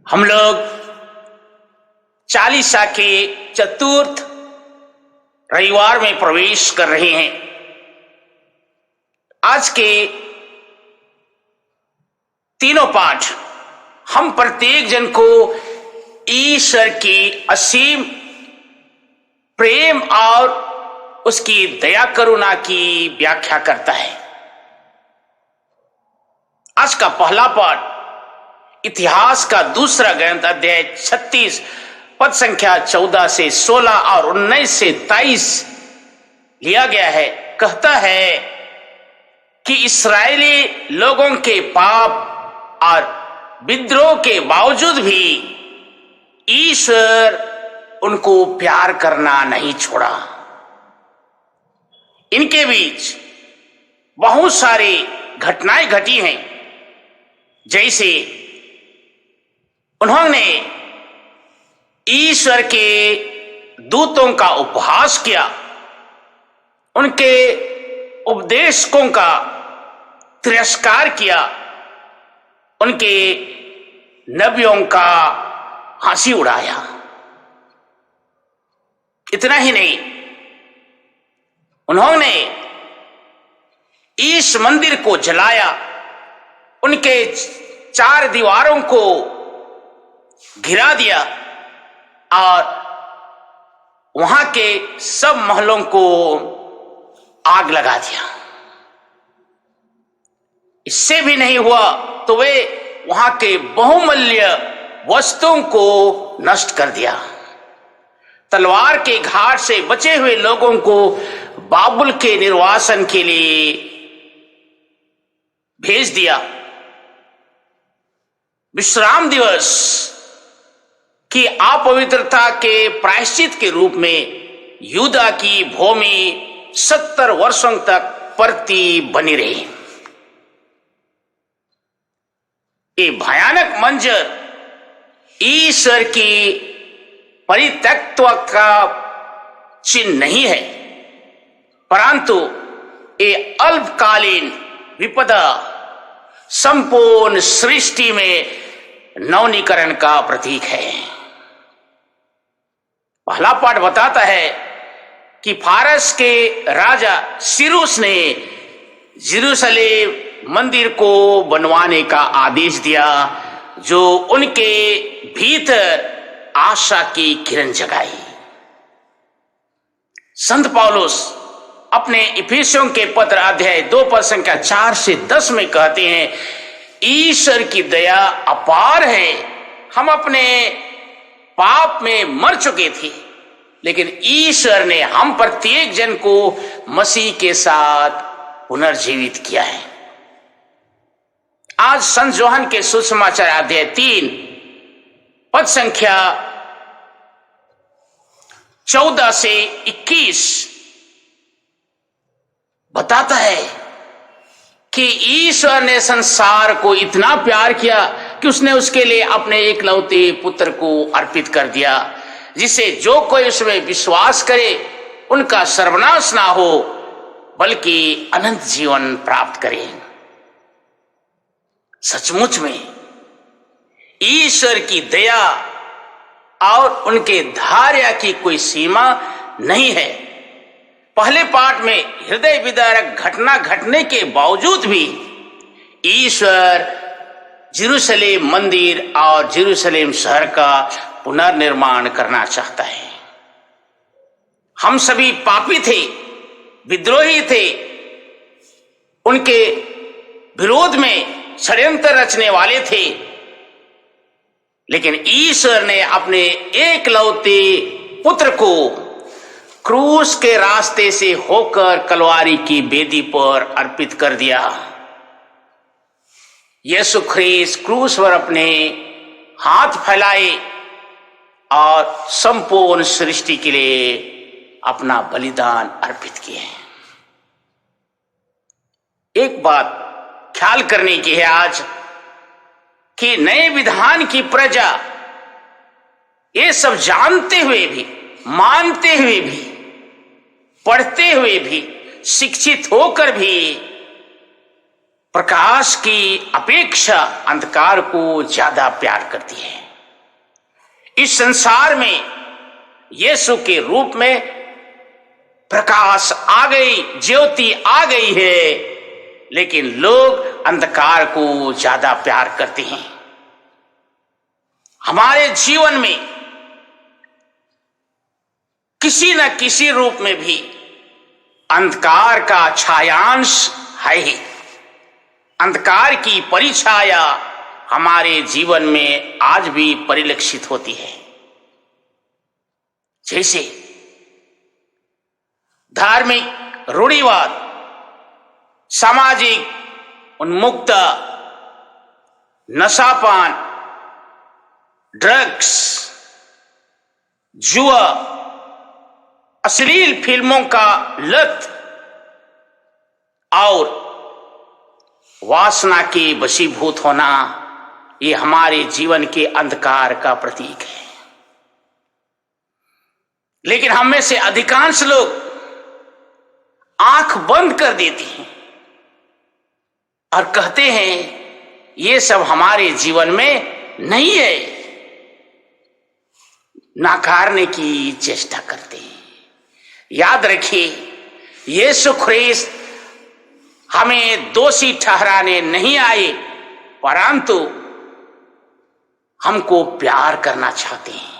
हम लोग चालीसा के चतुर्थ रविवार में प्रवेश कर रहे हैं। आज के तीनों पाठ हम प्रत्येक जन को ईश्वर की असीम प्रेम और उसकी दया करुणा की व्याख्या करता है। आज का पहला पाठ इतिहास का दूसरा ग्रंथ अध्याय 36 पद संख्या 14 से 16 और 19 से 23 लिया गया है। कहता है कि इस्राएली लोगों के पाप और विद्रोह के बावजूद भी ईश्वर उनको प्यार करना नहीं छोड़ा। इनके बीच बहुत सारी घटनाएं घटी हैं, जैसे उन्होंने ईश्वर के दूतों का उपहास किया, उनके उपदेशकों का तिरस्कार किया, उनके नबियों का हंसी उड़ाया। इतना ही नहीं, उन्होंने इस मंदिर को जलाया, उनके चार दीवारों को घिरा दिया और वहां के सब महलों को आग लगा दिया। इससे भी नहीं हुआ तो वे वहां के बहुमूल्य वस्तुओं को नष्ट कर दिया। तलवार के घाट से बचे हुए लोगों को बाबुल के निर्वासन के लिए भेज दिया। विश्राम दिवस की अपवित्रता के प्रायश्चित के रूप में यूदा की भूमि 70 वर्षों तक परती बनी रही। ये भयानक मंजर ईश्वर की परित्यक्त्व का चिन्ह नहीं है, परंतु ये अल्पकालीन विपदा संपूर्ण सृष्टि में नवनीकरण का प्रतीक है। पहला पाठ बताता है कि फारस के राजा सिरूस ने यरूशलेम मंदिर को बनवाने का आदेश दिया, जो उनके भीतर आशा की किरण जगाई। संत पौलुस अपने इफिसियों के पत्र अध्याय 2 पद संख्या 4 से 10 में कहते हैं, ईश्वर की दया अपार है। हम अपने पाप में मर चुके थे, लेकिन ईश्वर ने हम प्रत्येक जन को मसीह के साथ पुनर्जीवित किया है। आज संत जोहन के सुसमाचार अध्याय 3 पद संख्या 14 से 21 बताता है कि ईश्वर ने संसार को इतना प्यार किया कि उसने उसके लिए अपने एकलौते पुत्र को अर्पित कर दिया, जिससे जो कोई उसमें विश्वास करे उनका सर्वनाश ना हो, बल्कि अनंत जीवन प्राप्त करे। सचमुच में ईश्वर की दया और उनके धैर्य की कोई सीमा नहीं है। पहले पाठ में हृदय विदारक घटना घटने के बावजूद भी ईश्वर यरूशलेम मंदिर और यरूशलेम शहर का पुनर्निर्माण करना चाहता है। हम सभी पापी थे, विद्रोही थे, उनके विरोध में षड्यंत्र रचने वाले थे, लेकिन ईश्वर ने अपने एकलौते पुत्र को क्रूस के रास्ते से होकर कलवारी की वेदी पर अर्पित कर दिया। यीशु ख्रीस्त क्रूस पर अपने हाथ फैलाए और संपूर्ण सृष्टि के लिए अपना बलिदान अर्पित किए। एक बात ख्याल करने की है आज कि नए विधान की प्रजा ये सब जानते हुए भी, मानते हुए भी, पढ़ते हुए भी, शिक्षित होकर भी प्रकाश की अपेक्षा अंधकार को ज्यादा प्यार करती है। इस संसार में यीशु के रूप में प्रकाश आ गई, ज्योति आ गई है, लेकिन लोग अंधकार को ज्यादा प्यार करते हैं। हमारे जीवन में किसी न किसी रूप में भी अंधकार का छायांश है ही। अंधकार की परिछाया हमारे जीवन में आज भी परिलक्षित होती है। जैसे धार्मिक रूढ़िवाद, सामाजिक उन्मुक्ता, नशापान, ड्रग्स, जुआ, अश्लील फिल्मों का लत और वासना के वशीभूत होना, ये हमारे जीवन के अंधकार का प्रतीक है। लेकिन हम में से अधिकांश लोग आंख बंद कर देते हैं और कहते हैं ये सब हमारे जीवन में नहीं है, नकारने की चेष्टा करते हैं। याद रखिए, यीशु ख्रीस्त हमें दोषी ठहराने नहीं आए, परंतु हमको प्यार करना चाहते हैं।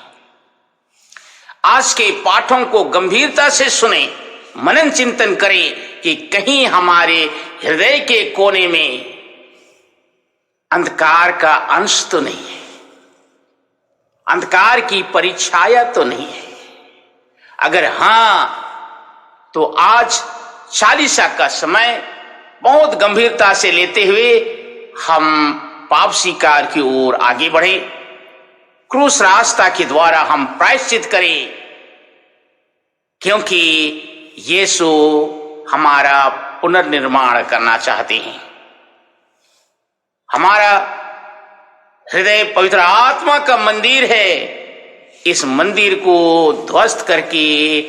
आज के पाठों को गंभीरता से सुने, मनन चिंतन करें कि कहीं हमारे हृदय के कोने में अंधकार का अंश तो नहीं है, अंधकार की परिछाया तो नहीं है। अगर हां, तो आज चालीसा का समय बहुत गंभीरता से लेते हुए हम पाप स्वीकार की ओर आगे बढ़े, क्रूस रास्ता के द्वारा हम प्रायश्चित करें, क्योंकि यीशु हमारा पुनर्निर्माण करना चाहते हैं। हमारा हृदय पवित्र आत्मा का मंदिर है। इस मंदिर को ध्वस्त करके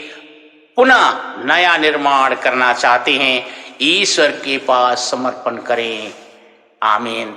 पुनः नया निर्माण करना चाहते हैं। ईश्वर के पास समर्पण करें। आमीन।